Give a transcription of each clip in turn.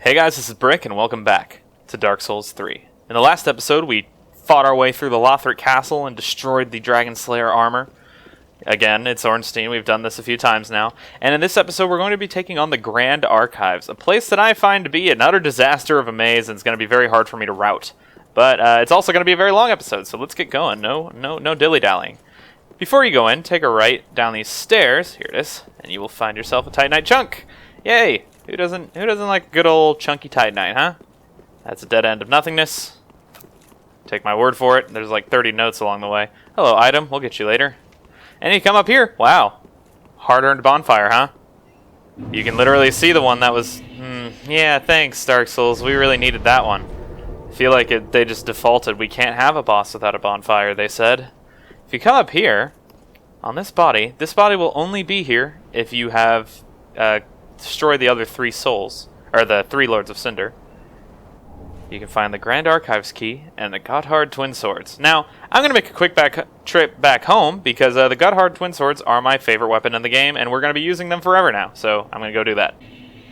Hey guys, this is Brick, and welcome back to Dark Souls 3. In the last episode, we fought our way through the Lothric Castle and destroyed the Dragon Slayer armor. Again, it's Ornstein, we've done this a few times now. And in this episode, we're going to be taking on the Grand Archives, a place that I find to be an utter disaster of a maze, and it's going to be very hard for me to route. But it's also going to be a very long episode, so let's get going. No dilly-dallying. Before you go in, take a right down these stairs, here it is, and you will find yourself a Titanite chunk. Yay! Who doesn't like a good old chunky Titanite, huh? That's a dead end of nothingness. Take my word for it. There's like 30 notes along the way. Hello, item. We'll get you later. And you come up here. Wow. Hard-earned bonfire, huh? You can literally see the one that was... yeah, thanks, Dark Souls. We really needed that one. I feel like they just defaulted. We can't have a boss without a bonfire, they said. If you come up here, on this body will only be here if you have... destroy the other 3 souls, or the 3 Lords of Cinder. You can find the Grand Archives key and the Gotthard Twinswords. Now, I'm going to make a quick trip back home because the Gotthard Twinswords are my favorite weapon in the game, and we're going to be using them forever now, so I'm going to go do that.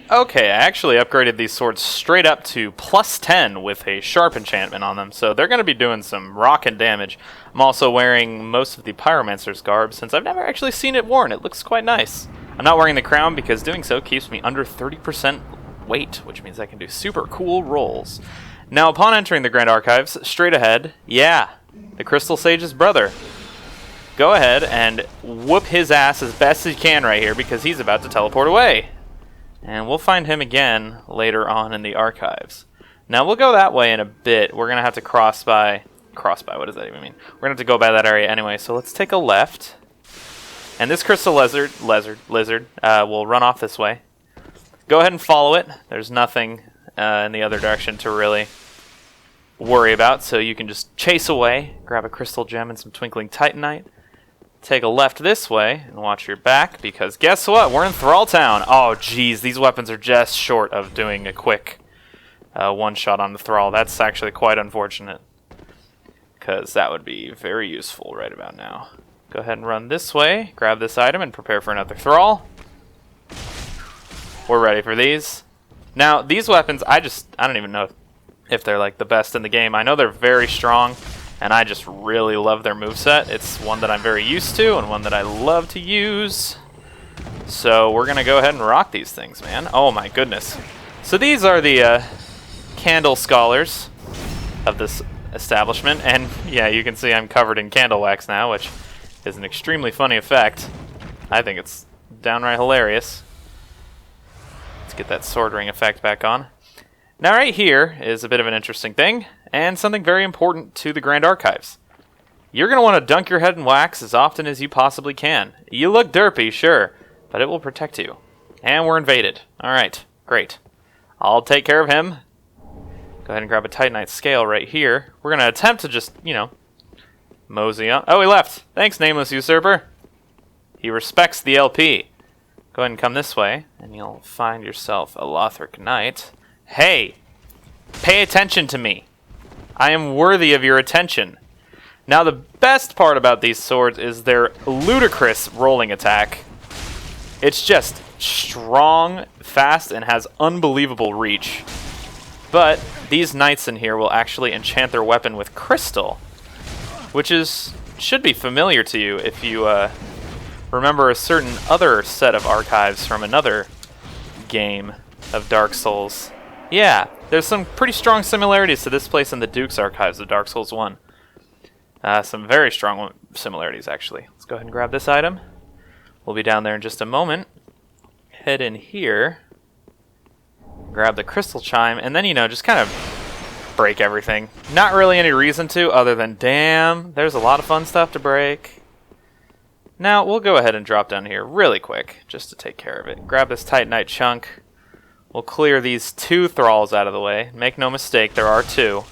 Okay, I actually upgraded these swords straight up to plus 10 with a sharp enchantment on them, so they're going to be doing some rockin' damage. I'm also wearing most of the Pyromancer's garb since I've never actually seen it worn. It looks quite nice. I'm not wearing the crown because doing so keeps me under 30% weight, which means I can do super cool rolls. Now, upon entering the Grand Archives, straight ahead, yeah, the Crystal Sage's brother. Go ahead and whoop his ass as best as you can right here because he's about to teleport away. And we'll find him again later on in the Archives. Now, we'll go that way in a bit. We're going to have to cross by, what does that even mean? We're going to have to go by that area anyway, so let's take a left. And this crystal lizard will run off this way. Go ahead and follow it. There's nothing in the other direction to really worry about, so you can just chase away, grab a crystal gem and some twinkling titanite. Take a left this way and watch your back, because guess what? We're in Thrall Town. Oh, geez, these weapons are just short of doing a quick one-shot on the Thrall. That's actually quite unfortunate, because that would be very useful right about now. Go ahead and run this way, grab this item, and prepare for another Thrall. We're ready for these. Now, these weapons, I don't even know if they're like the best in the game. I know they're very strong, and I just really love their moveset. It's one that I'm very used to, and one that I love to use. So we're going to go ahead and rock these things, man. Oh my goodness. So these are the candle scholars of this establishment, and yeah, you can see I'm covered in candle wax now, which is an extremely funny effect. I think it's downright hilarious. Let's get that sword ring effect back on. Now right here is a bit of an interesting thing, and something very important to the Grand Archives. You're going to want to dunk your head in wax as often as you possibly can. You look derpy, sure, but it will protect you. And we're invaded. Alright, great. I'll take care of him. Go ahead and grab a Titanite scale right here. We're going to attempt to just, mosey on. Oh, he left. Thanks, nameless usurper. He respects the LP. Go ahead and come this way, and you'll find yourself a Lothric Knight. Hey! Pay attention to me. I am worthy of your attention. Now, the best part about these swords is their ludicrous rolling attack. It's just strong, fast, and has unbelievable reach. But these knights in here will actually enchant their weapon with crystal, which should be familiar to you if you remember a certain other set of archives from another game of Dark Souls. Yeah, there's some pretty strong similarities to this place in the Duke's Archives of Dark Souls 1. Some very strong similarities, actually. Let's go ahead and grab this item. We'll be down there in just a moment. Head in here. Grab the crystal chime, and then, just kind of break everything. Not really any reason to, other than, damn, there's a lot of fun stuff to break. Now, we'll go ahead and drop down here really quick, just to take care of it. Grab this Titanite chunk. We'll clear these 2 thralls out of the way. Make no mistake, there are 2.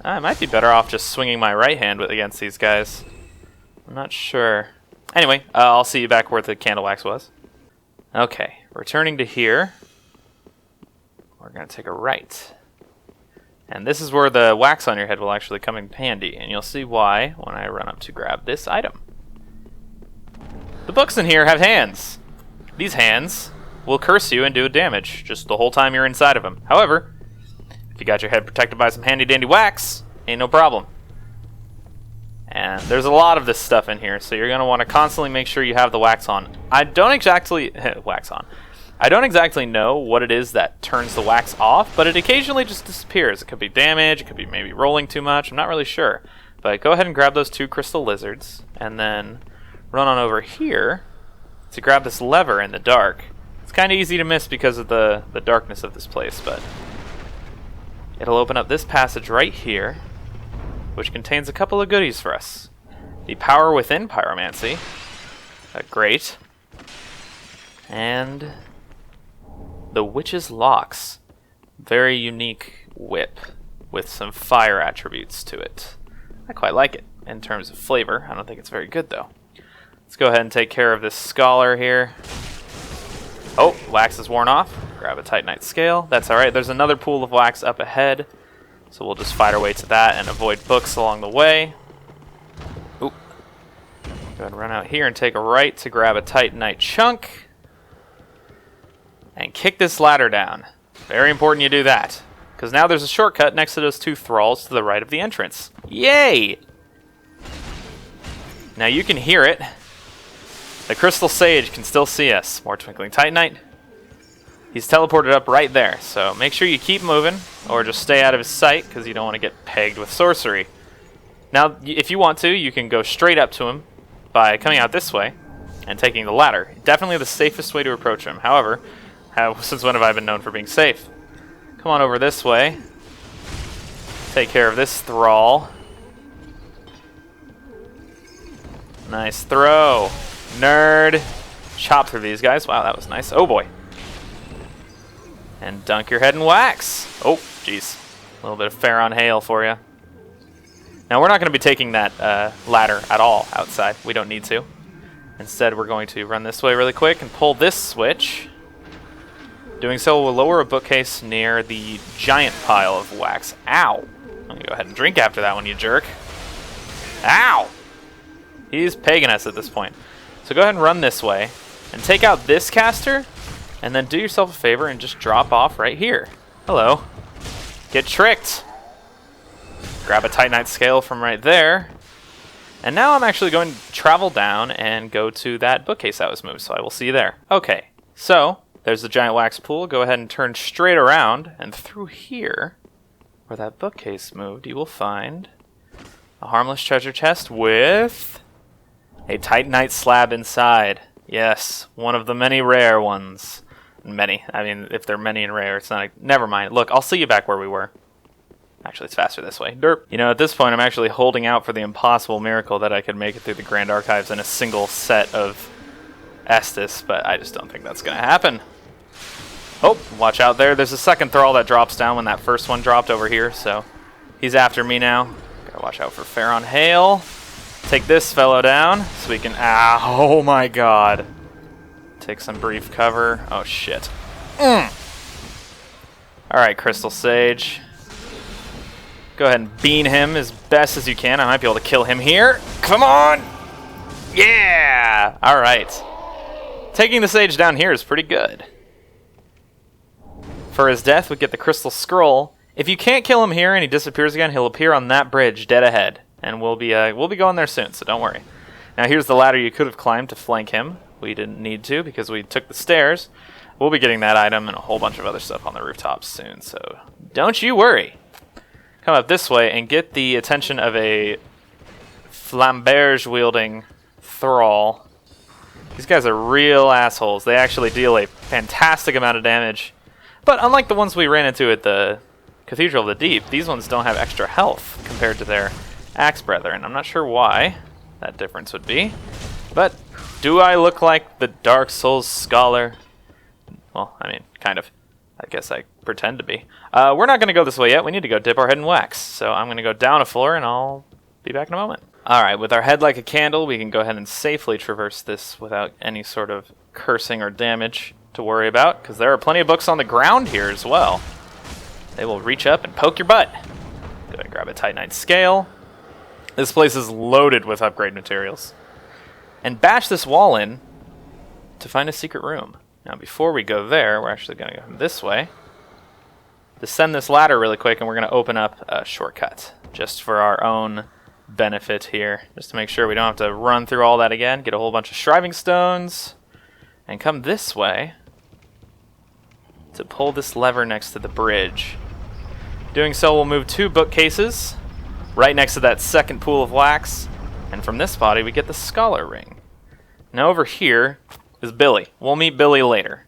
I might be better off just swinging my right hand against these guys. I'm not sure. Anyway, I'll see you back where the candle wax was. Okay, returning to here. We're going to take a right. And this is where the wax on your head will actually come in handy, and you'll see why when I run up to grab this item. The books in here have hands. These hands will curse you and do damage just the whole time you're inside of him. However, if you got your head protected by some handy dandy wax, ain't no problem. And there's a lot of this stuff in here, so you're going to want to constantly make sure you have the wax on. I don't exactly I don't exactly know what it is that turns the wax off, but it occasionally just disappears. It could be damage, it could be maybe rolling too much, I'm not really sure. But go ahead and grab those 2 crystal lizards, and then run on over here to grab this lever in the dark. It's kind of easy to miss because of the darkness of this place, but it'll open up this passage right here, which contains a couple of goodies for us. The Power Within Pyromancy, great, and the Witch's Locks, very unique whip with some fire attributes to it. I quite like it in terms of flavor. I don't think it's very good though. Let's go ahead and take care of this scholar here. Oh, wax is worn off. Grab a Titanite scale. That's alright. There's another pool of wax up ahead, so we'll just fight our way to that and avoid books along the way. Oop. Go ahead and run out here and take a right to grab a Titanite chunk. And kick this ladder down. Very important you do that, because now there's a shortcut next to those 2 thralls to the right of the entrance. Yay! Now you can hear it. The Crystal Sage can still see us. More Twinkling Titanite. He's teleported up right there, so make sure you keep moving, or just stay out of his sight, because you don't want to get pegged with sorcery. Now, if you want to, you can go straight up to him by coming out this way and taking the ladder. Definitely the safest way to approach him. However, since when have I been known for being safe? Come on over this way. Take care of this thrall. Nice throw. Nerd. Chop through these guys. Wow, that was nice. Oh boy. And dunk your head in wax. Oh, jeez. A little bit of Pharaon Hail for you. Now, we're not going to be taking that ladder at all outside. We don't need to. Instead, we're going to run this way really quick and pull this switch. Doing so will lower a bookcase near the giant pile of wax. Ow! I'm going to go ahead and drink after that one, you jerk. Ow! He's pegging us at this point. So go ahead and run this way and take out this caster, and then do yourself a favor and just drop off right here. Hello. Get tricked. Grab a Titanite scale from right there. And now I'm actually going to travel down and go to that bookcase that was moved, so I will see you there. Okay, so there's the giant wax pool. Go ahead and turn straight around, and through here, where that bookcase moved, you will find a harmless treasure chest with a Titanite slab inside. Yes, one of the many rare ones. Many. I mean, if they're many and rare, it's not never mind. Look, I'll see you back where we were. Actually, it's faster this way. Derp. You know, at this point, I'm actually holding out for the impossible miracle that I could make it through the Grand Archives in a single set of Estus, but I just don't think that's going to happen. Oh, watch out there. There's a second thrall that drops down when that first one dropped over here, so he's after me now. Gotta watch out for Pharaon Hail. Take this fellow down so we can... Oh my god. Take some brief cover. Oh shit. Alright, Crystal Sage. Go ahead and bean him as best as you can. I might be able to kill him here. Come on! Yeah! Alright. Taking the Sage down here is pretty good. For his death, we get the Crystal Scroll. If you can't kill him here and he disappears again, he'll appear on that bridge dead ahead. And we'll be going there soon, so don't worry. Now here's the ladder you could have climbed to flank him. We didn't need to because we took the stairs. We'll be getting that item and a whole bunch of other stuff on the rooftops soon, so don't you worry. Come up this way and get the attention of a flamberge-wielding thrall. These guys are real assholes. They actually deal a fantastic amount of damage. But unlike the ones we ran into at the Cathedral of the Deep, these ones don't have extra health compared to their axe brethren. I'm not sure why that difference would be. But do I look like the Dark Souls scholar? Well, I mean, kind of. I guess I pretend to be. We're not going to go this way yet. We need to go dip our head in wax. So I'm going to go down a floor, and I'll be back in a moment. Alright, with our head like a candle, we can go ahead and safely traverse this without any sort of cursing or damage to worry about, because there are plenty of books on the ground here as well. They will reach up and poke your butt. Go ahead and grab a Titanite scale. This place is loaded with upgrade materials. And bash this wall in to find a secret room. Now, before we go there, we're actually going to go this way. Descend this ladder really quick, and we're going to open up a shortcut. Just for our own benefit here. Just to make sure we don't have to run through all that again. Get a whole bunch of shriving stones. And come this way to pull this lever next to the bridge. Doing so, we'll move 2 bookcases right next to that second pool of wax. And from this body, we get the Scholar Ring. Now over here is Billy. We'll meet Billy later.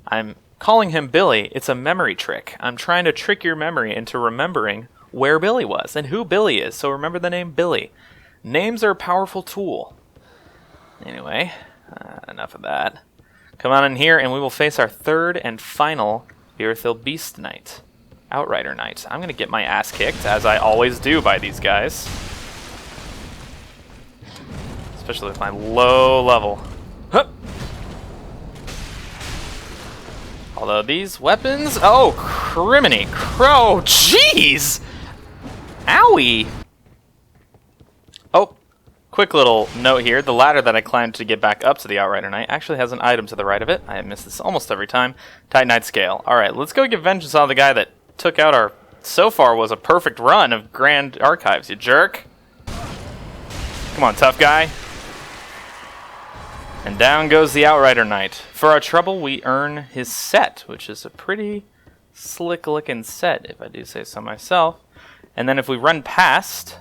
I'm calling him Billy. It's a memory trick. I'm trying to trick your memory into remembering where Billy was and who Billy is. So remember the name Billy. Names are a powerful tool. Anyway, enough of that. Come on in here and we will face our 3rd and final Virithil Beast Knight. Outrider Knight. I'm going to get my ass kicked, as I always do by these guys. Especially with my low level. Huh. Although these weapons... Oh, criminy. Crow. Jeez! Owie! Oh, quick little note here. The ladder that I climbed to get back up to the Outrider Knight actually has an item to the right of it. I miss this almost every time. Titanite Scale. Alright, let's go get vengeance on the guy that took out our... So far was a perfect run of Grand Archives, you jerk. Come on, tough guy. And down goes the Outrider Knight. For our trouble, we earn his set, which is a pretty slick-looking set, if I do say so myself. And then if we run past,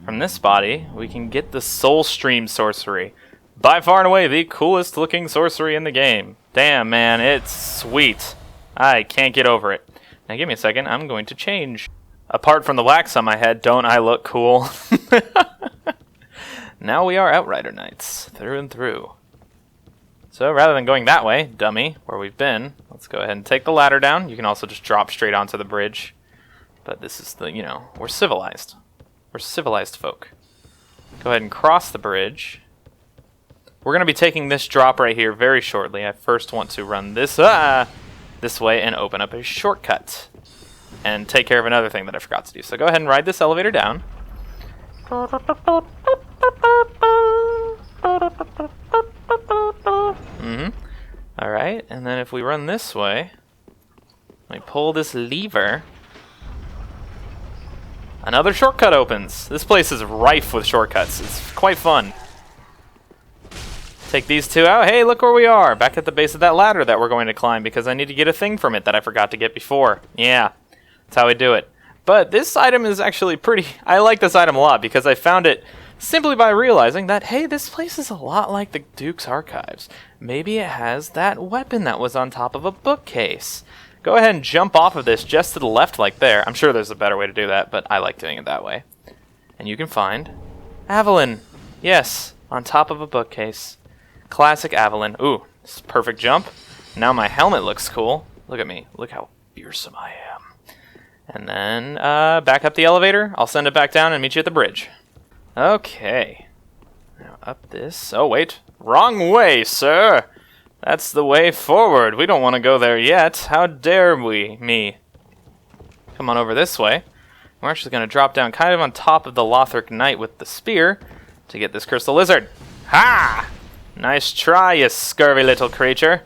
from this body, we can get the Soul Stream Sorcery. By far and away, the coolest-looking sorcery in the game. Damn, man, it's sweet. I can't get over it. Now, give me a second. I'm going to change. Apart from the wax on my head, don't I look cool? Now we are Outrider Knights, through and through. So rather than going that way, dummy, where we've been, let's go ahead and take the ladder down. You can also just drop straight onto the bridge. But this is the, we're civilized. We're civilized folk. Go ahead and cross the bridge. We're going to be taking this drop right here very shortly. I first want to run this way and open up a shortcut. And take care of another thing that I forgot to do. So go ahead and ride this elevator down. Alright, and then if we run this way, we pull this lever, another shortcut opens. This place is rife with shortcuts. It's quite fun. Take these 2 out. Hey, look where we are. Back at the base of that ladder that we're going to climb because I need to get a thing from it that I forgot to get before. Yeah, that's how we do it. But this item is actually pretty... I like this item a lot because I found it simply by realizing that, hey, this place is a lot like the Duke's Archives. Maybe it has that weapon that was on top of a bookcase. Go ahead and jump off of this just to the left like there. I'm sure there's a better way to do that, but I like doing it that way. And you can find Avelyn. Yes, on top of a bookcase. Classic Avelyn. Ooh, this is a perfect jump. Now my helmet looks cool. Look at me. Look how fearsome I am. And then back up the elevator. I'll send it back down and meet you at the bridge. Okay. Now up this. Oh, wait. Wrong way, sir. That's the way forward. We don't want to go there yet. How dare me? Come on over this way. We're actually going to drop down kind of on top of the Gotthard Knight with the spear to get this crystal lizard. Ha! Nice try, you scurvy little creature.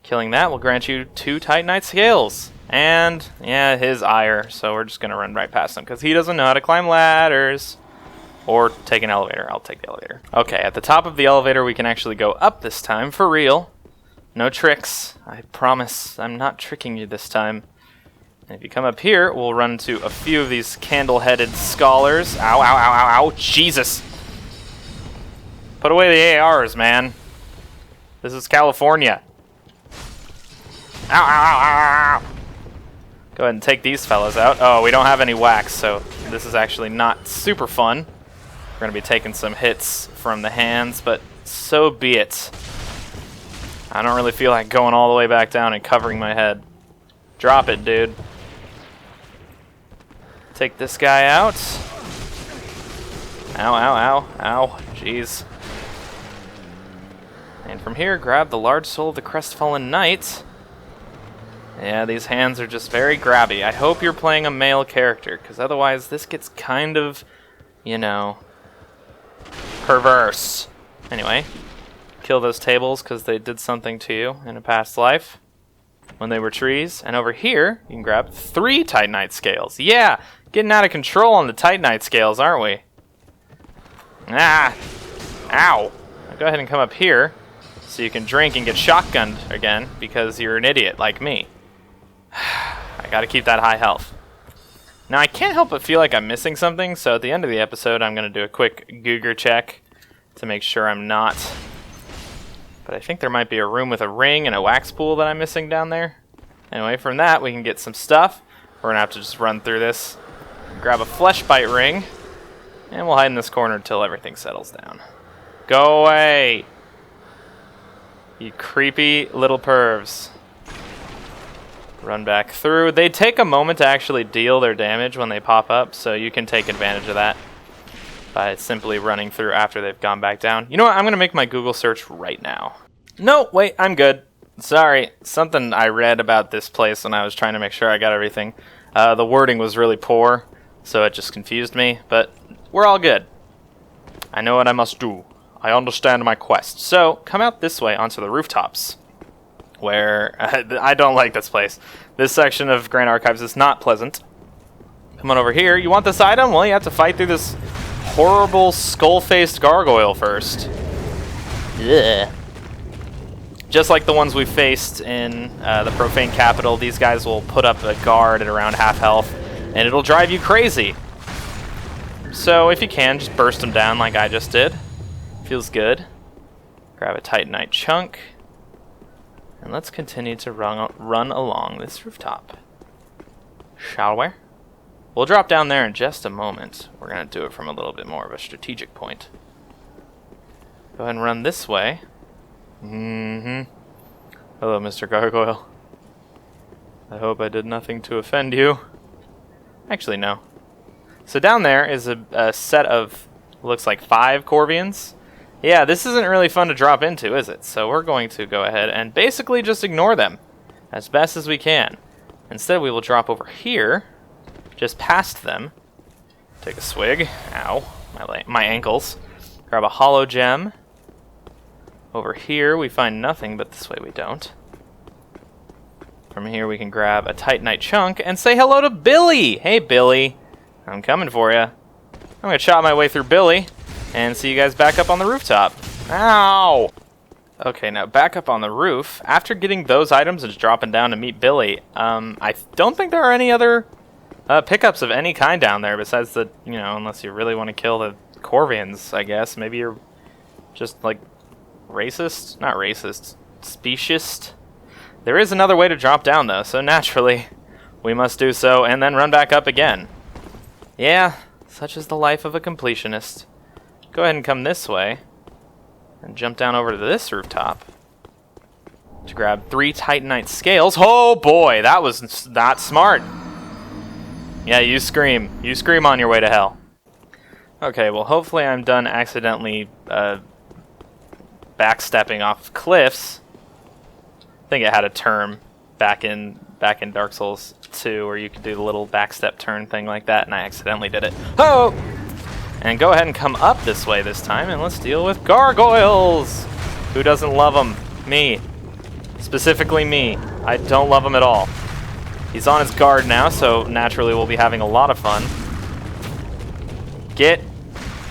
Killing that will grant you 2 Titanite scales. And, yeah, his ire. So we're just going to run right past him because he doesn't know how to climb ladders. Or take an elevator. I'll take the elevator. Okay, at the top of the elevator, we can actually go up this time, for real. No tricks. I promise I'm not tricking you this time. And if you come up here, we'll run into a few of these candle-headed scholars. Ow, ow, ow, ow, ow. Jesus. Put away the ARs, man. This is California. Ow, ow, ow, ow, ow. Go ahead and take these fellas out. Oh, we don't have any wax, so this is actually not super fun. We're going to be taking some hits from the hands, but so be it. I don't really feel like going all the way back down and covering my head. Drop it, dude. Take this guy out. Ow, ow, ow, ow. Jeez. And from here, grab the large soul of the Crestfallen Knight. Yeah, these hands are just very grabby. I hope you're playing a male character, because otherwise this gets kind of, perverse. Anyway, Kill those tables because they did something to you in a past life when they were trees. And over here, you can grab 3 Titanite scales. Yeah, getting out of control on the Titanite scales, aren't we? Ah! Ow! Now go ahead and come up here so you can drink and get shotgunned again because you're an idiot like me. I gotta keep that high health. Now, I can't help but feel like I'm missing something, so at the end of the episode, I'm gonna do a quick Googer check to make sure I'm not. But I think there might be a room with a ring and a wax pool that I'm missing down there. Anyway, from that, we can get some stuff. We're gonna have to just run through this, grab a Fleshbite Ring, and we'll hide in this corner until everything settles down. Go away! You creepy little pervs. Run back through. They take a moment to actually deal their damage when they pop up, so you can take advantage of that by simply running through after they've gone back down. You know what? I'm going to make my Google search right now. No, wait, I'm good. Sorry. Something I read about this place when I was trying to make sure I got everything. The wording was really poor, so it just confused me, but we're all good. I know what I must do. I understand my quest. So, come out this way onto the rooftops, where I don't like this place. This section of Grand Archives is not pleasant. Come on over here. You want this item? Well, you have to fight through this horrible skull-faced gargoyle first. Yeah. Just like the ones we faced in the Profane Capital, these guys will put up a guard at around half health, and it'll drive you crazy. So if you can, just burst them down like I just did. Feels good. Grab a Titanite chunk. And let's continue to run along this rooftop. Shall we? We'll drop down there in just a moment. We're going to do it from a little bit more of a strategic point. Go ahead and run this way. Hello, Mr. Gargoyle. I hope I did nothing to offend you. Actually, no. So down there is a set of, looks like 5 Corvians. Yeah, this isn't really fun to drop into, is it? So we're going to go ahead and basically just ignore them as best as we can. Instead, we will drop over here, just past them. Take a swig. Ow, my ankles. Grab a hollow gem. Over here, we find nothing, but this way we don't. From here, we can grab a Titanite chunk and say hello to Billy! Hey, Billy. I'm coming for you. I'm going to chop my way through Billy and see you guys back up on the rooftop. Ow! Okay, now back up on the roof. After getting those items and just dropping down to meet Billy, I don't think there are any other pickups of any kind down there besides the, unless you really want to kill the Corvians, I guess. Maybe you're just, like, racist? Not racist. Speciest? There is another way to drop down, though, so naturally we must do so and then run back up again. Yeah, such is the life of a completionist. Go ahead and come this way and jump down over to this rooftop to grab 3 Titanite scales. Oh boy, that was not smart. Yeah, you scream. You scream on your way to hell. Okay, well hopefully I'm done accidentally backstepping off cliffs. I think it had a term back in Dark Souls 2 where you could do the little backstep turn thing like that, and I accidentally did it. Oh! And go ahead and come up this way this time, and let's deal with gargoyles! Who doesn't love them? Me. Specifically me. I don't love him at all. He's on his guard now, so naturally we'll be having a lot of fun. Get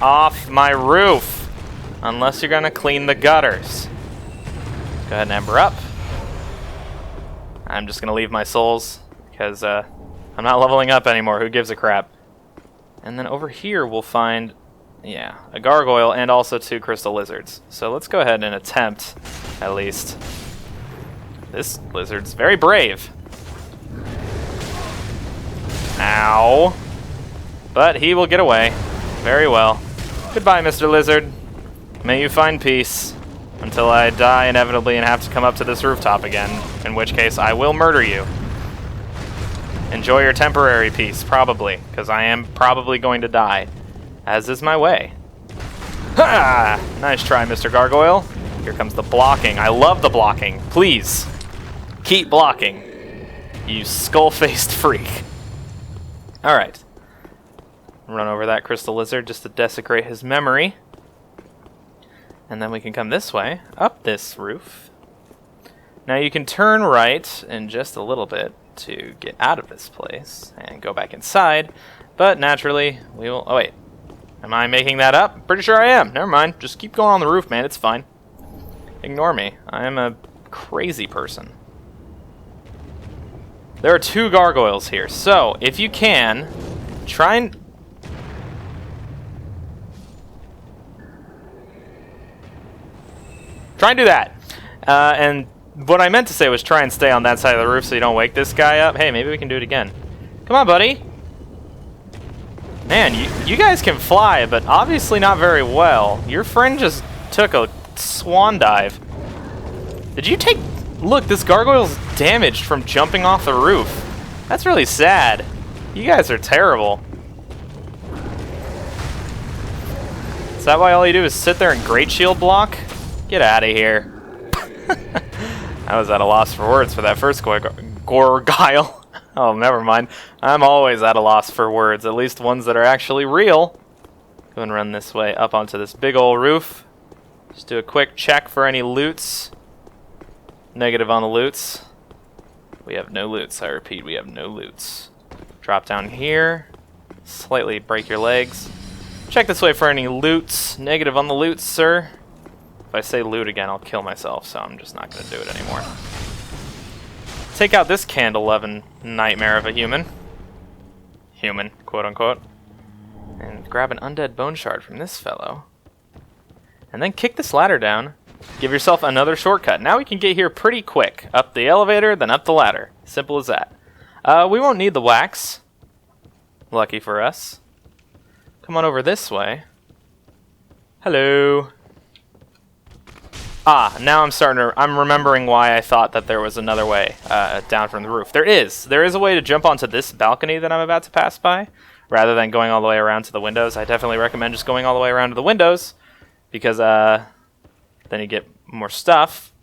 off my roof! Unless you're gonna clean the gutters. Go ahead and ember up. I'm just gonna leave my souls, because I'm not leveling up anymore. Who gives a crap? And then over here we'll find, yeah, a gargoyle and also 2 crystal lizards. So let's go ahead and attempt, at least. This lizard's very brave. Ow. But he will get away. Very well. Goodbye, Mr. Lizard. May you find peace. Until I die inevitably and have to come up to this rooftop again. In which case, I will murder you. Enjoy your temporary peace, probably. Because I am probably going to die. As is my way. Ha! Nice try, Mr. Gargoyle. Here comes the blocking. I love the blocking. Please. Keep blocking. You skull-faced freak. Alright. Run over that crystal lizard just to desecrate his memory. And then we can come this way, up this roof. Now you can turn right in just a little bit to get out of this place and go back inside. But naturally, we will... Oh, wait. Am I making that up? Pretty sure I am. Never mind. Just keep going on the roof, man. It's fine. Ignore me. I am a crazy person. There are 2 gargoyles here. So, if you can, try and... Try and do that. And what I meant to say was try and stay on that side of the roof so you don't wake this guy up. Hey, maybe we can do it again. Come on, buddy. Man, you guys can fly, but obviously not very well. Your friend just took a swan dive. Did you take... Look, this gargoyle's damaged from jumping off the roof. That's really sad. You guys are terrible. Is that why all you do is sit there and Great Shield block? Get out of here. I was at a loss for words for that first Gorgile. Oh, never mind. I'm always at a loss for words, at least ones that are actually real. Go and run this way up onto this big old roof. Just do a quick check for any loots. Negative on the loots. We have no loots. I repeat, we have no loots. Drop down here. Slightly break your legs. Check this way for any loots. Negative on the loots, sir. If I say loot again, I'll kill myself, so I'm just not going to do it anymore. Take out this candle-loving nightmare of a human. Human, quote-unquote. And grab an undead bone shard from this fellow. And then kick this ladder down. Give yourself another shortcut. Now we can get here pretty quick. Up the elevator, then up the ladder. Simple as that. We won't need the wax. Lucky for us. Come on over this way. Hello. Ah, now I'm remembering why I thought that there was another way down from the roof. There is a way to jump onto this balcony that I'm about to pass by, rather than going all the way around to the windows. I definitely recommend just going all the way around to the windows, because then you get more stuff.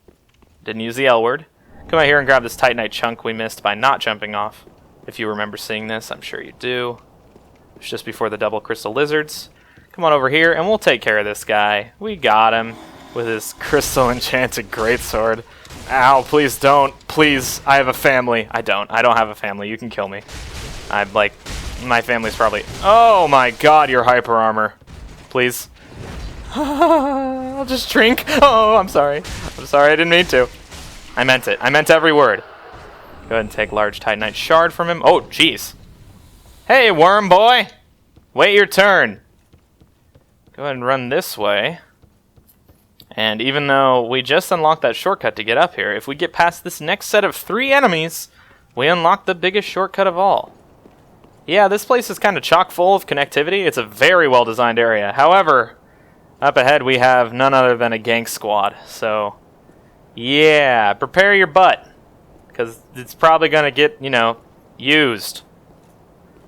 Didn't use the L word. Come out here and grab this Titanite chunk we missed by not jumping off. If you remember seeing this, I'm sure you do. It's just before the double crystal lizards. Come on over here, and we'll take care of this guy. We got him. With his crystal enchanted greatsword. Ow, please don't. Please, I have a family. I don't have a family. You can kill me. My family's probably... Oh my god, your hyper armor. Please. I'll just drink. Oh, I'm sorry. I'm sorry, I didn't mean to. I meant it. I meant every word. Go ahead and take large Titanite shard from him. Oh, jeez. Hey, worm boy. Wait your turn. Go ahead and run this way. And even though we just unlocked that shortcut to get up here, if we get past this next set of 3 enemies, we unlock the biggest shortcut of all. Yeah, this place is kind of chock full of connectivity. It's a very well-designed area. However, up ahead we have none other than a gank squad. So, yeah, prepare your butt, because it's probably going to get, used.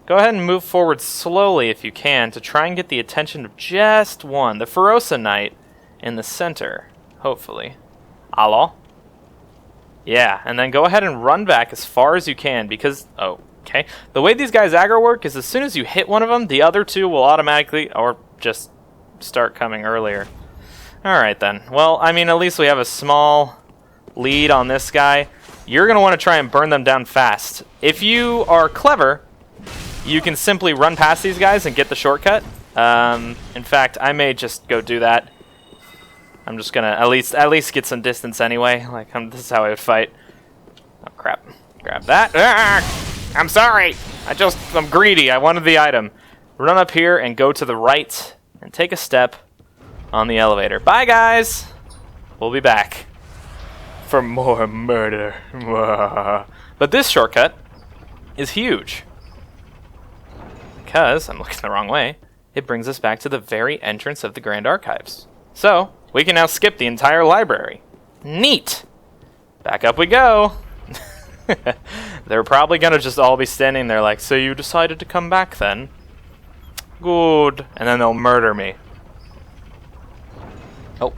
Go ahead and move forward slowly if you can to try and get the attention of just one, the Ferosa Knight, in the center, hopefully. Hello? Yeah, and then go ahead and run back as far as you can because... Oh, okay. The way these guys aggro work is as soon as you hit one of them, the other 2 will automatically... Or just start coming earlier. Alright then. Well, I mean, at least we have a small lead on this guy. You're going to want to try and burn them down fast. If you are clever, you can simply run past these guys and get the shortcut. In fact, I may just go do that. I'm just gonna at least get some distance anyway. This is how I would fight. Oh crap! Grab that. Ah! I'm sorry. I'm greedy. I wanted the item. Run up here and go to the right and take a step on the elevator. Bye guys. We'll be back for more murder. But this shortcut is huge because I'm looking the wrong way. It brings us back to the very entrance of the Grand Archives. So. We can now skip the entire library. Neat! Back up we go. They're probably going to just all be standing there like, so you decided to come back then? Good. And then they'll murder me. Oh.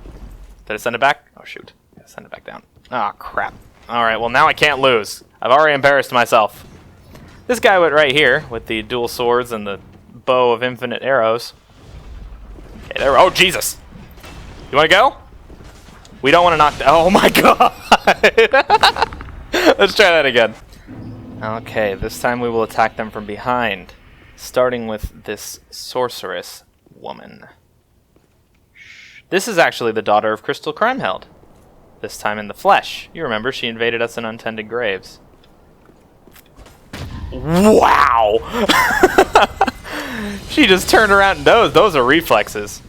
Did I send it back? Oh, shoot. I send it back down. Oh, crap. Alright, well now I can't lose. I've already embarrassed myself. This guy went right here with the dual swords and the bow of infinite arrows. Okay, there. Oh, Jesus! You want to go? We don't want to knock... Oh my god! Let's try that again. Okay, this time we will attack them from behind. Starting with this sorceress woman. This is actually the daughter of Crystal Crimeheld. This time in the flesh. You remember, she invaded us in Untended Graves. Wow! She just turned around and those are reflexes.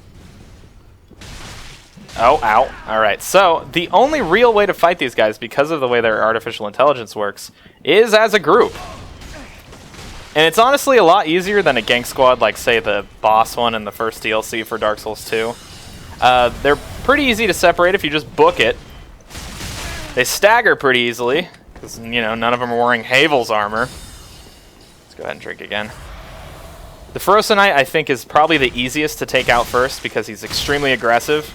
Oh, ow. Alright, so the only real way to fight these guys, because of the way their artificial intelligence works, is as a group. And it's honestly a lot easier than a gank squad like, say, the boss one in the first DLC for Dark Souls 2. They're pretty easy to separate if you just book it. They stagger pretty easily, because, you know, none of them are wearing Havel's armor. Let's go ahead and drink again. The Ferosa Knight, I think, is probably the easiest to take out first, because he's extremely aggressive.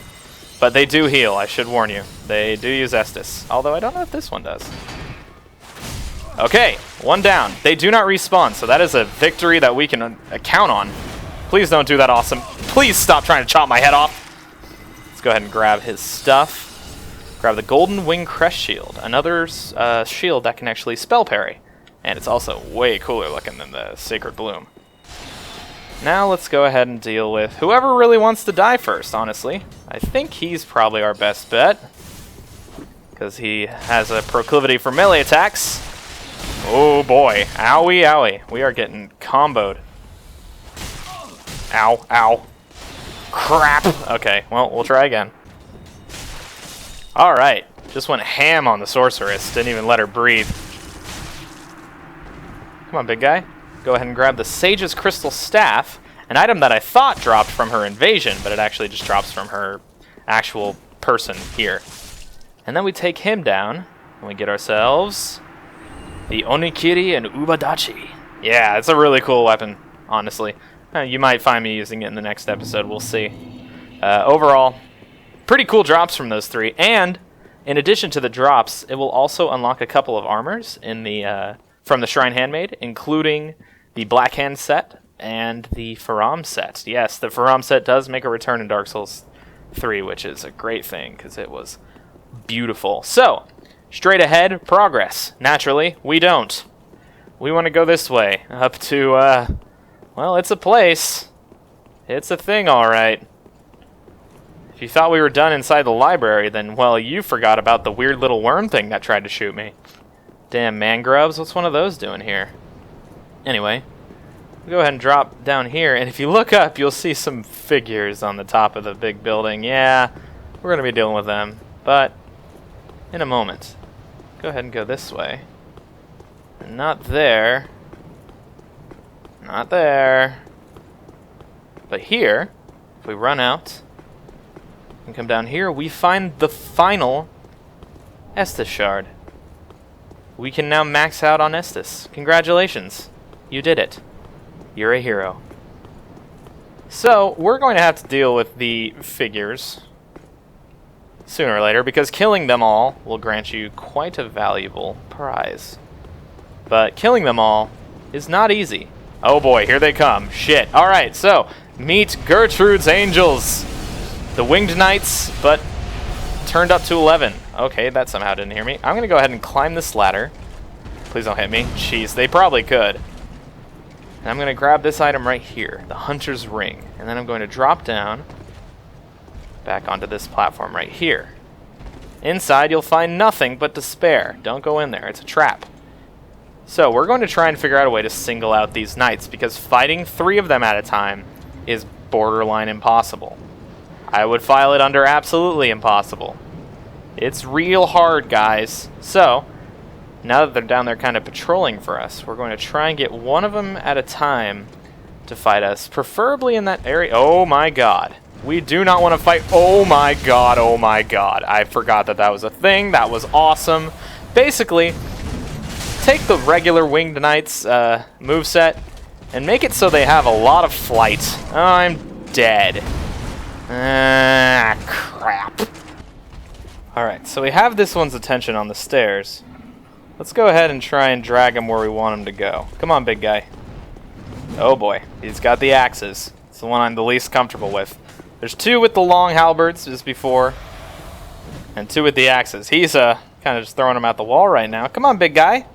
But they do heal, I should warn you. They do use Estus, although I don't know if this one does. Okay, one down. They do not respawn, so that is a victory that we can count on. Please don't do that, awesome. Please stop trying to chop my head off. Let's go ahead and grab his stuff. Grab the Golden Wing Crest Shield, another shield that can actually spell parry. And it's also way cooler looking than the Sacred Bloom. Now let's go ahead and deal with whoever really wants to die first, honestly. I think he's probably our best bet, because he has a proclivity for melee attacks. Oh boy, owie owie. We are getting comboed. Ow, ow. Crap! Okay, well, we'll try again. Alright, just went ham on the sorceress, didn't even let her breathe. Come on, big guy. Go ahead and grab the Sage's Crystal Staff, an item that I thought dropped from her invasion, but it actually just drops from her actual person here. And then we take him down, and we get ourselves the Onikiri and Ubadachi. Yeah, it's a really cool weapon, honestly. You might find me using it in the next episode, we'll see. Overall, pretty cool drops from those three, and in addition to the drops, it will also unlock a couple of armors in the from the Shrine Handmaid, including the Black Hand set and the Faram set. Yes, the Faram set does make a return in Dark Souls 3, which is a great thing, because it was beautiful. So, straight ahead, progress. Naturally, we don't. We want to go this way, up to, well, it's a place. It's a thing, alright. If you thought we were done inside the library, then, well, you forgot about the weird little worm thing that tried to shoot me. Damn mangroves, what's one of those doing here? Anyway, we'll go ahead and drop down here, and if you look up, you'll see some figures on the top of the big building. Yeah, we're going to be dealing with them, but in a moment. Go ahead and go this way. Not there. Not there. But here, if we run out and come down here, we find the final Estus shard. We can now max out on Estus. Congratulations. You did it. You're a hero. So, we're going to have to deal with the figures sooner or later, because killing them all will grant you quite a valuable prize. But killing them all is not easy. Oh boy, here they come. Shit. Alright, so, meet Gertrude's Angels. The Winged Knights, but turned up to 11. Okay, that somehow didn't hear me. I'm going to go ahead and climb this ladder. Please don't hit me. Jeez, they probably could. And I'm going to grab this item right here, the Hunter's Ring. And then I'm going to drop down back onto this platform right here. Inside, you'll find nothing but despair. Don't go in there. It's a trap. So, we're going to try and figure out a way to single out these knights, because fighting 3 of them at a time is borderline impossible. I would file it under absolutely impossible. It's real hard, guys. So, now that they're down there kind of patrolling for us, we're going to try and get one of them at a time to fight us, preferably in that area. Oh my god. We do not want to fight. Oh my god, oh my god. I forgot that that was a thing. That was awesome. Basically, take the regular Winged Knights moveset and make it so they have a lot of flight. Oh, I'm dead. Ah, crap. Alright, so we have this one's attention on the stairs. Let's go ahead and try and drag him where we want him to go. Come on, big guy. Oh boy, he's got the axes. It's the one I'm the least comfortable with. There's 2 with the long halberds just before, and 2 with the axes. He's kind of just throwing them out the wall right now. Come on, big guy.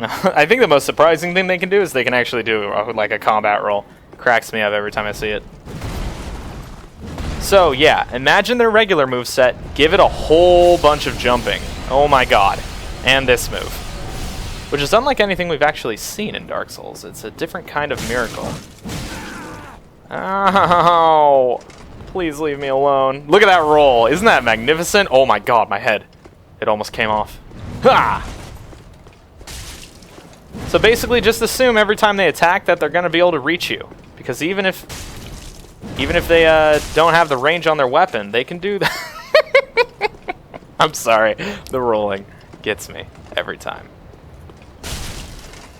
I think the most surprising thing they can do is they can actually do like a combat roll. Cracks me up every time I see it. So yeah, imagine their regular moveset, give it a whole bunch of jumping. Oh my god. And this move. Which is unlike anything we've actually seen in Dark Souls. It's a different kind of miracle. Ow! Please leave me alone. Look at that roll. Isn't that magnificent? Oh my god, my head. It almost came off. Ha! So basically just assume every time they attack that they're going to be able to reach you. Because even if they don't have the range on their weapon, they can do that. I'm sorry. The rolling gets me every time.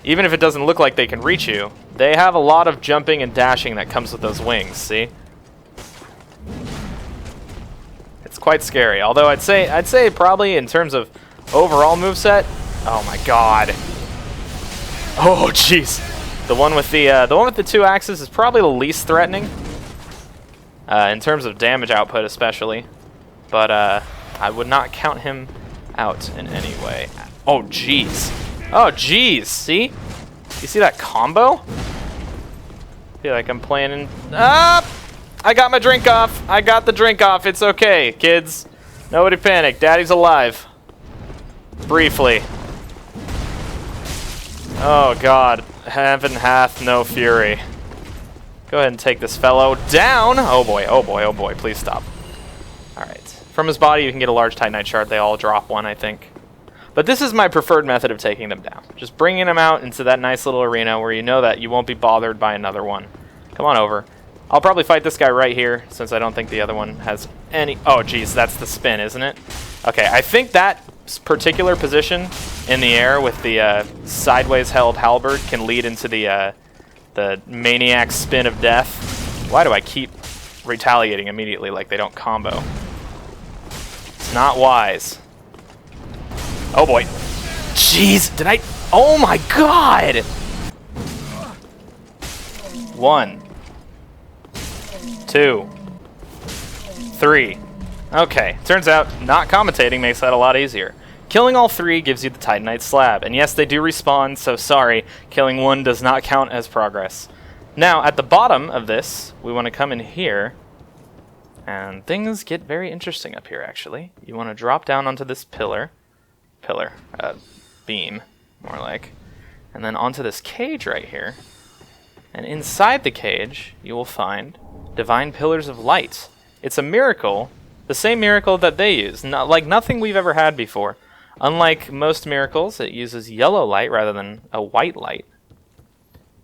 Even if it doesn't look like they can reach you, they have a lot of jumping and dashing that comes with those wings, see? It's quite scary. Although I'd say probably in terms of overall moveset, oh my god. Oh jeez. The one with the 2 axes is probably the least threatening. In terms of damage output especially. But I would not count him out in any way. Oh jeez. Oh jeez, see? You see that combo? I feel like I'm playing in... Ah! I got my drink off. I got the drink off. It's okay, kids. Nobody panic. Daddy's alive. Briefly. Oh god. Heaven hath no fury. Go ahead and take this fellow down. Oh boy, oh boy, oh boy. Please stop. Alright. From his body you can get a large Titanite shard. They all drop one, I think. But this is my preferred method of taking them down. Just bringing them out into that nice little arena where you know that you won't be bothered by another one. Come on over. I'll probably fight this guy right here, since I don't think the other one has any... Oh, geez, that's the spin, isn't it? Okay, I think that particular position in the air with the sideways held halberd can lead into the maniac spin of death. Why do I keep retaliating immediately like they don't combo? It's not wise. Oh boy. Jeez, did I... Oh my god! 1, 2, 3. Okay, turns out not commentating makes that a lot easier. Killing all 3 gives you the Titanite slab, and yes, they do respawn, so sorry, killing 1 does not count as progress. Now, at the bottom of this, we want to come in here, and things get very interesting up here, actually. You want to drop down onto this beam, more like, and then onto this cage right here, and inside the cage, you will find divine pillars of light. It's a miracle, the same miracle that they use, not like nothing we've ever had before. Unlike most miracles, it uses yellow light rather than a white light.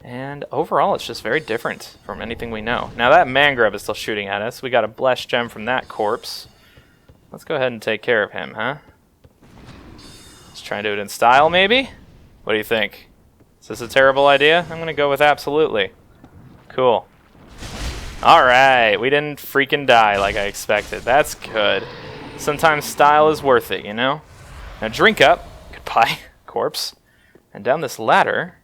And overall, it's just very different from anything we know. Now that mangrove is still shooting at us. We got a blessed gem from that corpse. Let's go ahead and take care of him, huh? Let's try and do it in style, maybe? What do you think? Is this a terrible idea? I'm going to go with absolutely. Cool. Alright, we didn't freaking die like I expected. That's good. Sometimes style is worth it, you know? Now drink up. Goodbye, corpse. And down this ladder,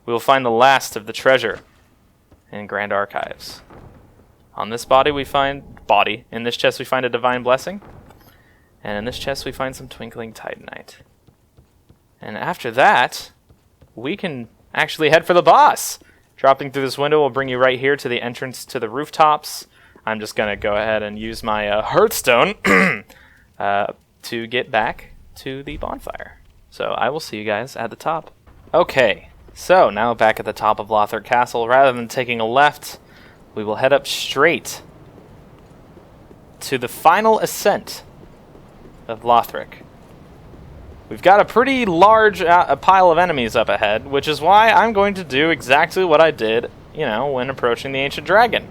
we will find the last of the treasure in Grand Archives. On this body we find... In this chest we find a divine blessing. And in this chest we find some twinkling titanite. And after that, we can actually head for the boss. Dropping through this window will bring you right here to the entrance to the rooftops. I'm just going to go ahead and use my Hearthstone to get back to the bonfire. So I will see you guys at the top. Okay, so now back at the top of Lothric Castle. Rather than taking a left, we will head up straight to the final ascent of Lothric. We've got a pretty large pile of enemies up ahead, which is why I'm going to do exactly what I did, when approaching the Ancient Dragon.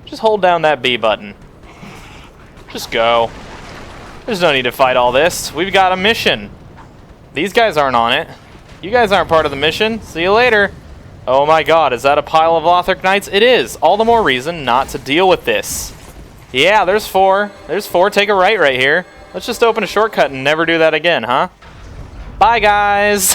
Just hold down that B button. Just go. There's no need to fight all this. We've got a mission. These guys aren't on it. You guys aren't part of the mission. See you later. Oh my god, is that a pile of Lothric Knights? It is. All the more reason not to deal with this. Yeah, there's 4. There's 4. Take a right here. Let's just open a shortcut and never do that again, huh? Bye, guys!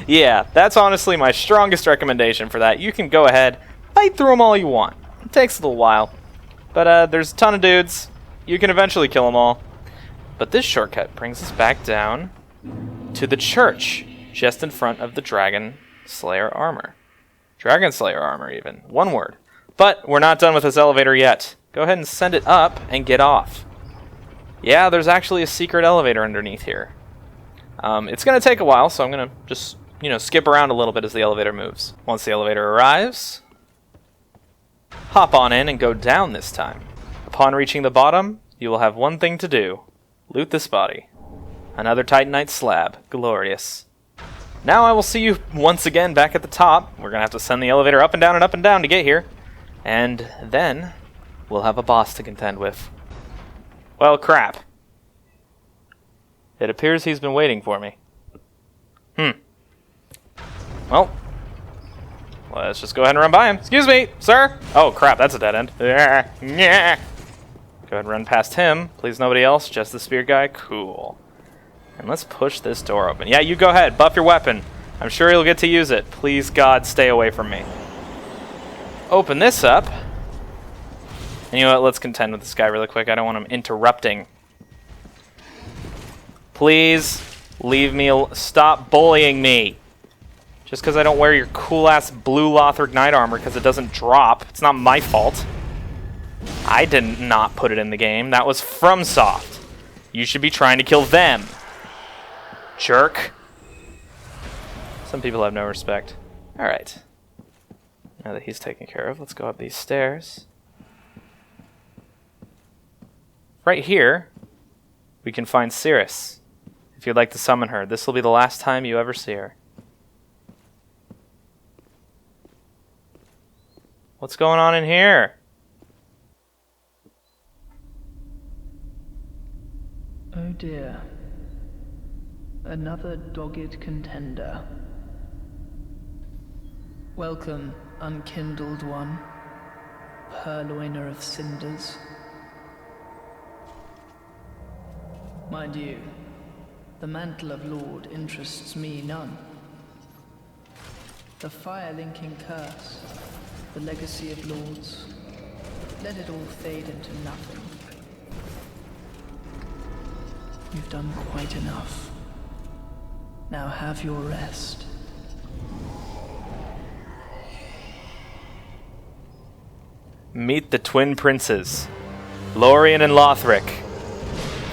Yeah, that's honestly my strongest recommendation for that. You can go ahead, fight through them all you want. It takes a little while. But there's a ton of dudes. You can eventually kill them all. But this shortcut brings us back down to the church, just in front of the Dragon Slayer armor. Dragon Slayer armor, even. One word. But we're not done with this elevator yet. Go ahead and send it up and get off. Yeah, there's actually a secret elevator underneath here. It's going to take a while, so I'm going to just, skip around a little bit as the elevator moves. Once the elevator arrives, hop on in and go down this time. Upon reaching the bottom, you will have one thing to do. Loot this body. Another Titanite slab. Glorious. Now I will see you once again back at the top. We're going to have to send the elevator up and down to get here. And then we'll have a boss to contend with. Well, crap. It appears he's been waiting for me. Well, let's just go ahead and run by him. Excuse me, sir. Oh, crap, that's a dead end. Go ahead and run past him. Please, nobody else. Just the spear guy. Cool. And let's push this door open. Yeah, you go ahead. Buff your weapon. I'm sure you'll get to use it. Please, God, stay away from me. Open this up. And you know what? Let's contend with this guy really quick. I don't want him interrupting. Please, leave me alone. Stop bullying me. Just because I don't wear your cool-ass blue Gotthard Knight armor because it doesn't drop. It's not my fault. I did not put it in the game. That was FromSoft. You should be trying to kill them. Jerk. Some people have no respect. Alright. Now that he's taken care of, let's go up these stairs. Right here, we can find Cirrus. If you'd like to summon her, this will be the last time you ever see her. What's going on in here? Oh dear. Another dogged contender. Welcome, unkindled one, purloiner of cinders. Mind you, the mantle of Lord interests me none. The fire-linking curse, the legacy of lords, let it all fade into nothing. You've done quite enough. Now have your rest. Meet the twin princes, Lorian and Lothric.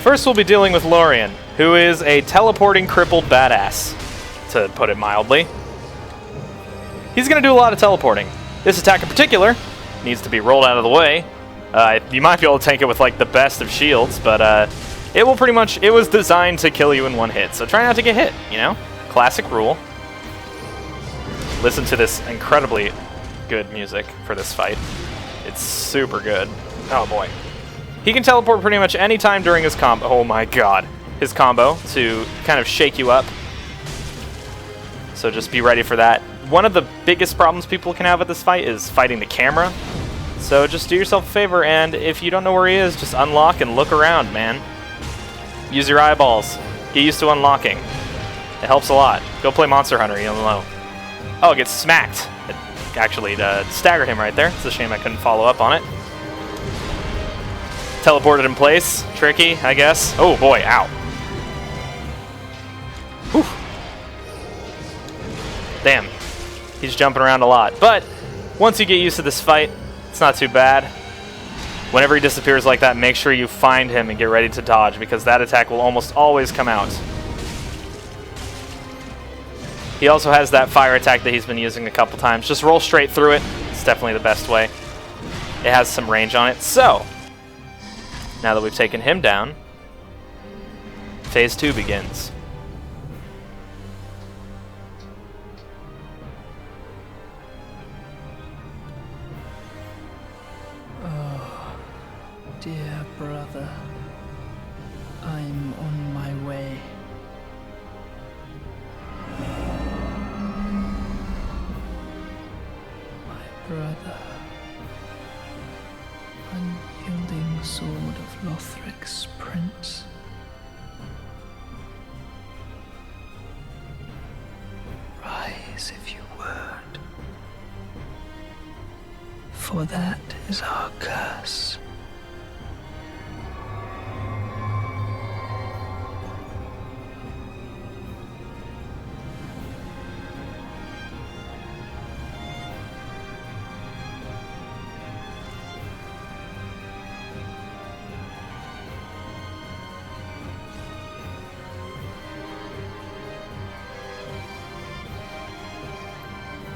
First we'll be dealing with Lorian, who is a teleporting crippled badass, to put it mildly. He's going to do a lot of teleporting. This attack in particular needs to be rolled out of the way. You might be able to tank it with like the best of shields, but it will pretty much, it was designed to kill you in one hit, so try not to get hit, Classic rule. Listen to this incredibly good music for this fight. It's super good. Oh boy. He can teleport pretty much any time during his combo. Oh my god. His combo to kind of shake you up. So just be ready for that. One of the biggest problems people can have with this fight is fighting the camera. So just do yourself a favor, and if you don't know where he is, just unlock and look around, man. Use your eyeballs. Get used to unlocking. It helps a lot. Go play Monster Hunter, you'll know. Oh, it gets smacked. It actually staggered him right there. It's a shame I couldn't follow up on it. Teleported in place. Tricky, I guess. Oh boy, ow. Whew. Damn. He's jumping around a lot. But once you get used to this fight, it's not too bad. Whenever he disappears like that, make sure you find him and get ready to dodge, because that attack will almost always come out. He also has that fire attack that he's been using a couple times. Just roll straight through it. It's definitely the best way. It has some range on it. So, now that we've taken him down, Phase 2 begins. Oh, dear brother, I'm on my way. My brother, unyielding sword of Lothric's prince. For that is our curse.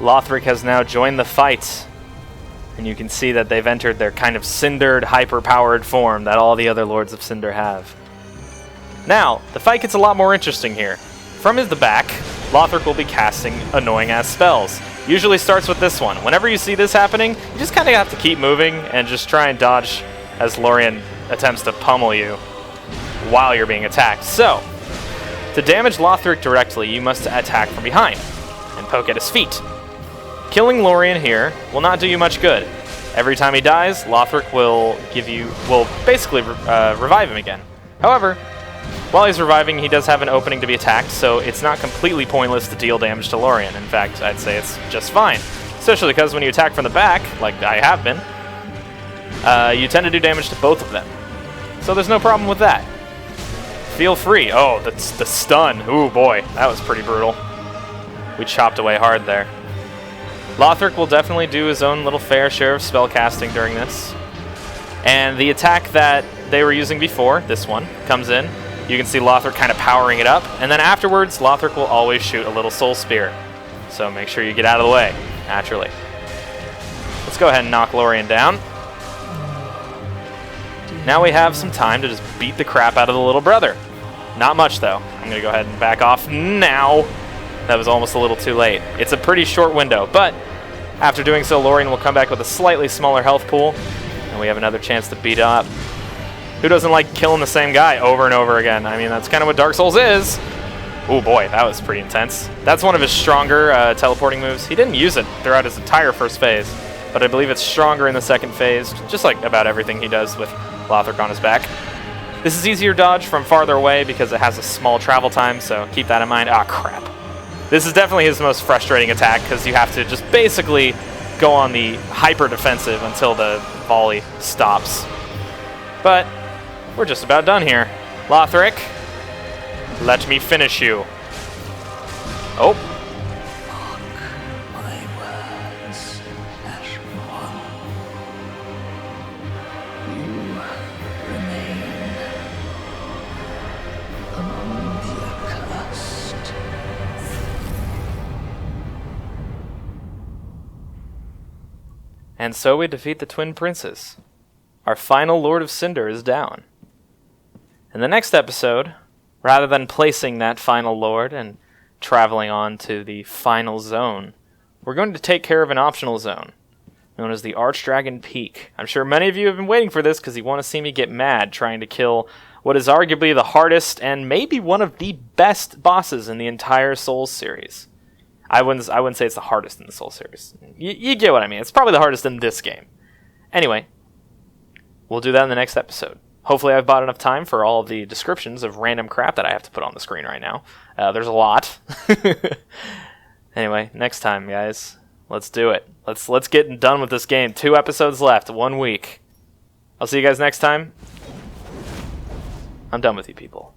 Lothric has now joined the fight, and you can see that they've entered their kind of cindered, hyper-powered form that all the other Lords of Cinder have. Now, the fight gets a lot more interesting here. From the back, Lothric will be casting annoying-ass spells. Usually starts with this one. Whenever you see this happening, you just kind of have to keep moving and just try and dodge as Lorian attempts to pummel you while you're being attacked. So, to damage Lothric directly, you must attack from behind and poke at his feet. Killing Lorian here will not do you much good. Every time he dies, Lothric will basically revive him again. However, while he's reviving, he does have an opening to be attacked, so it's not completely pointless to deal damage to Lorian. In fact, I'd say it's just fine. Especially because when you attack from the back, like I have been, you tend to do damage to both of them. So there's no problem with that. Feel free. Oh, that's the stun. Ooh, boy, that was pretty brutal. We chopped away hard there. Lothric will definitely do his own little fair share of spellcasting during this. And the attack that they were using before, this one, comes in. You can see Lothric kind of powering it up. And then afterwards, Lothric will always shoot a little soul spear. So make sure you get out of the way, naturally. Let's go ahead and knock Lorian down. Now we have some time to just beat the crap out of the little brother. Not much, though. I'm going to go ahead and back off now. That was almost a little too late. It's a pretty short window, but after doing so, Lorian will come back with a slightly smaller health pool, and we have another chance to beat up. Who doesn't like killing the same guy over and over again? I mean, that's kind of what Dark Souls is. Oh boy, that was pretty intense. That's one of his stronger teleporting moves. He didn't use it throughout his entire first phase, but I believe it's stronger in the second phase, just like about everything he does with Lothric on his back. This is easier dodge from farther away because it has a small travel time, so keep that in mind. Ah, crap. This is definitely his most frustrating attack because you have to just basically go on the hyper defensive until the volley stops. But we're just about done here. Lothric, let me finish you. Oh. Mark my words, Ash One. You remain among the accursed. And so we defeat the Twin Princes. Our final Lord of Cinder is down. In the next episode, rather than placing that final Lord and traveling on to the final zone, we're going to take care of an optional zone, known as the Archdragon Peak. I'm sure many of you have been waiting for this because you want to see me get mad trying to kill what is arguably the hardest and maybe one of the best bosses in the entire Souls series. I wouldn't say it's the hardest in the Souls series. You get what I mean. It's probably the hardest in this game. Anyway, we'll do that in the next episode. Hopefully I've bought enough time for all of the descriptions of random crap that I have to put on the screen right now. There's a lot. Anyway, next time, guys. Let's do it. Let's get done with this game. 2 episodes left, 1 week. I'll see you guys next time. I'm done with you people.